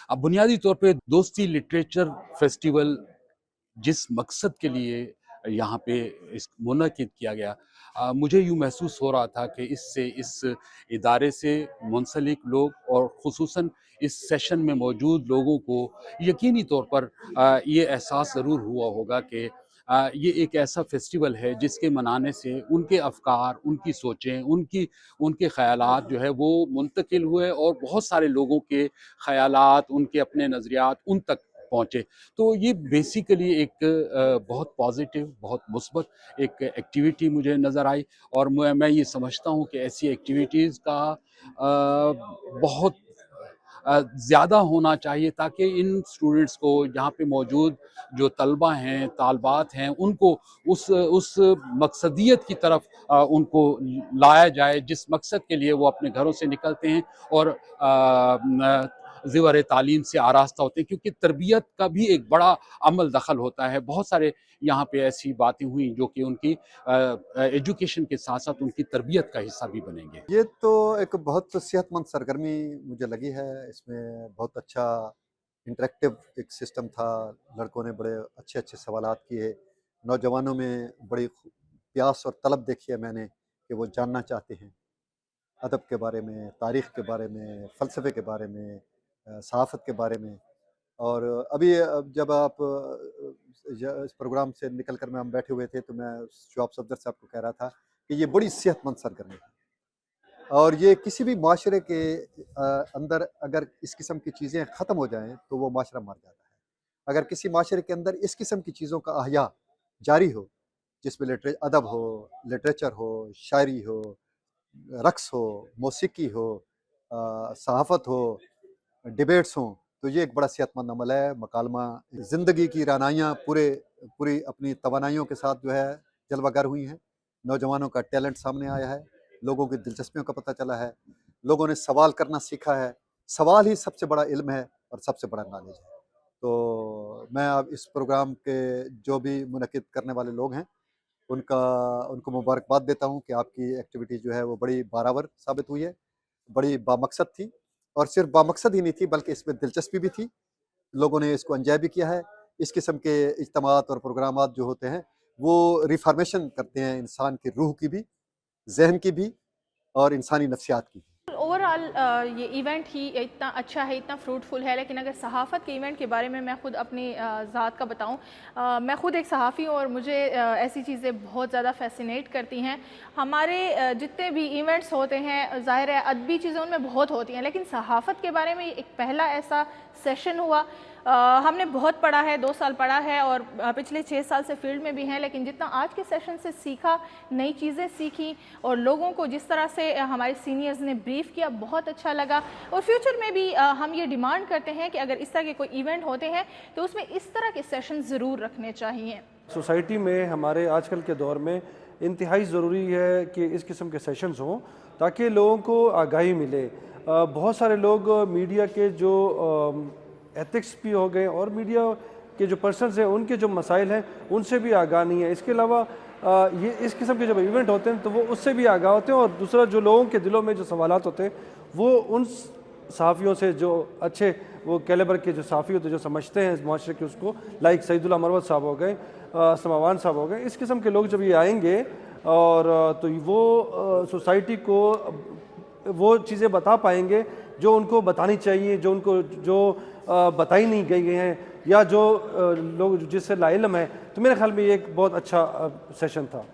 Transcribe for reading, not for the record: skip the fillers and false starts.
अब बुनियादी तौर पे दोस्ती लिटरेचर फेस्टिवल जिस मकसद के लिए यहाँ पे इस मुनक़िद किया गया, मुझे यूँ महसूस हो रहा था कि इससे इस इदारे से मुंसलिक लोग और ख़ुसूसन इस सेशन में मौजूद लोगों को यकीनी तौर पर ये एहसास ज़रूर हुआ होगा कि ये एक ऐसा फेस्टिवल है जिसके मनाने से उनके अफ़कार, उनकी सोचें, उनके ख़यालात जो है वो मुंतकिल हुए और बहुत सारे लोगों के ख़यालात, उनके अपने नज़रियात उन तक पहुँचे। तो ये बेसिकली एक बहुत पॉजिटिव, बहुत मुस्बत एक एक्टिविटी मुझे नज़र आई और मैं ये समझता हूँ कि ऐसी एक्टिविटीज़ का बहुत ज़्यादा होना चाहिए ताकि इन स्टूडेंट्स को यहाँ पे मौजूद जो तलबा हैं, तालबात हैं, उनको उस मकसदियत की तरफ उनको लाया जाए जिस मकसद के लिए वो अपने घरों से निकलते हैं और ज़िवर तालीम से आरास्ता होते हैं, क्योंकि तरबियत का भी एक बड़ा अमल दखल होता है। बहुत सारे यहाँ पे ऐसी बातें हुई जो कि उनकी एजुकेशन के साथ साथ उनकी तरबियत का हिस्सा भी बनेंगे। ये तो एक बहुत सेहतमंद सरगर्मी मुझे लगी है। इसमें बहुत अच्छा इंटरेक्टिव एक सिस्टम था। लड़कों ने बड़े अच्छे-अच्छे सवालात किए। नौजवानों में बड़ी प्यास और तलब देखी है मैंने कि वो जानना चाहते हैं अदब के बारे में, तारीख़ के बारे में, फ़लसफ़े के बारे में, सहाफ़त के बारे में। और अभी जब आप इस प्रोग्राम से निकल कर हम बैठे हुए थे तो मैं शवाब सफदर साहब को कह रहा था कि ये बड़ी सेहतमंद सरगर्मी है और ये किसी भी माशरे के अंदर अगर इस किस्म की चीज़ें ख़त्म हो जाएँ तो वो माशरा मर जाता है। अगर किसी माशरे के अंदर इस किस्म की चीज़ों का अहया जारी हो, जिसमें अदब हो, लिटरेचर हो, शायरी हो, रक़्स हो, मौसीकी हो, सहाफ़त हो, डिबेट्स हों, तो ये एक बड़ा सेहतमंद अमल है। मकालमा ज़िंदगी की रानाइयाँ पूरी अपनी तवानाइयों के साथ जो है जलवागर हुई हैं। नौजवानों का टैलेंट सामने आया है, लोगों की दिलचस्पियों का पता चला है, लोगों ने सवाल करना सीखा है। सवाल ही सबसे बड़ा इल्म है और सबसे बड़ा नॉलेज है। तो मैं अब इस प्रोग्राम के जो भी मुनक़िद करने वाले लोग हैं, उनको मुबारकबाद देता हूँ कि आपकी एक्टिविटी जो है वो बड़ी बारावर साबित हुई है, बड़ी बामकसद थी और सिर्फ़ बामकसद ही नहीं थी बल्कि इसमें दिलचस्पी भी थी। लोगों ने इसको एन्जॉय भी किया है। इस किस्म के इज्तिमात और प्रोग्रामात जो होते हैं, वो रिफ़ॉर्मेशन करते हैं इंसान की रूह की भी, ज़हन की भी और इंसानी नफ्सियात की भी। ओवरऑल ये इवेंट ही इतना अच्छा है, इतना फ्रूटफुल है। लेकिन अगर सहाफ़त के इवेंट के बारे में मैं ख़ुद अपनी ज़ात का बताऊं, मैं ख़ुद एक सहाफ़ी हूँ और मुझे ऐसी चीज़ें बहुत ज़्यादा फ़ैसिनेट करती हैं। हमारे जितने भी इवेंट्स होते हैं, ज़ाहिर है अदबी चीज़ें उनमें बहुत होती हैं, लेकिन सहाफ़त के बारे में एक पहला ऐसा सेशन हुआ। हमने बहुत पढ़ा है, 2 साल पढ़ा है और पिछले 6 साल से फील्ड में भी हैं, लेकिन जितना आज के सेशन से सीखा, नई चीज़ें सीखी और लोगों को जिस तरह से हमारे सीनियर्स ने ब्रीफ़ किया, बहुत अच्छा लगा। और फ्यूचर में भी हम ये डिमांड करते हैं कि अगर इस तरह के कोई इवेंट होते हैं तो उसमें इस तरह के सेशन ज़रूर रखने चाहिए। सोसाइटी में हमारे आजकल के दौर में इंतहाई ज़रूरी है कि इस किस्म के सेशंस हों ताकि लोगों को आगाही मिले। बहुत सारे लोग मीडिया के जो एथिक्स भी हो गए और मीडिया के जो पर्सनस हैं उनके जो मसाइल हैं उनसे भी आगाह नहीं है। इसके अलावा ये इस किस्म के जब इवेंट होते हैं तो वो उससे भी आगाह होते हैं और दूसरा जो लोगों के दिलों में जो सवालात होते हैं वो उन सहाफ़ियों से जो अच्छे वो कैलिबर के जो सहाफ़ी होते हैं जो समझते हैं इस माशरे के उसको, लाइक सईदुल्लाह मरवत साहब हो गए, समावान साहब हो गए, इस किस्म के लोग जब ये आएंगे और तो वो सोसाइटी को वो चीज़ें बता पाएंगे जो उनको बतानी चाहिए, जो उनको जो बताई नहीं गई हैं या जो लोग जिससे लाइल्म है। तो मेरे ख्याल में ये एक बहुत अच्छा सेशन था।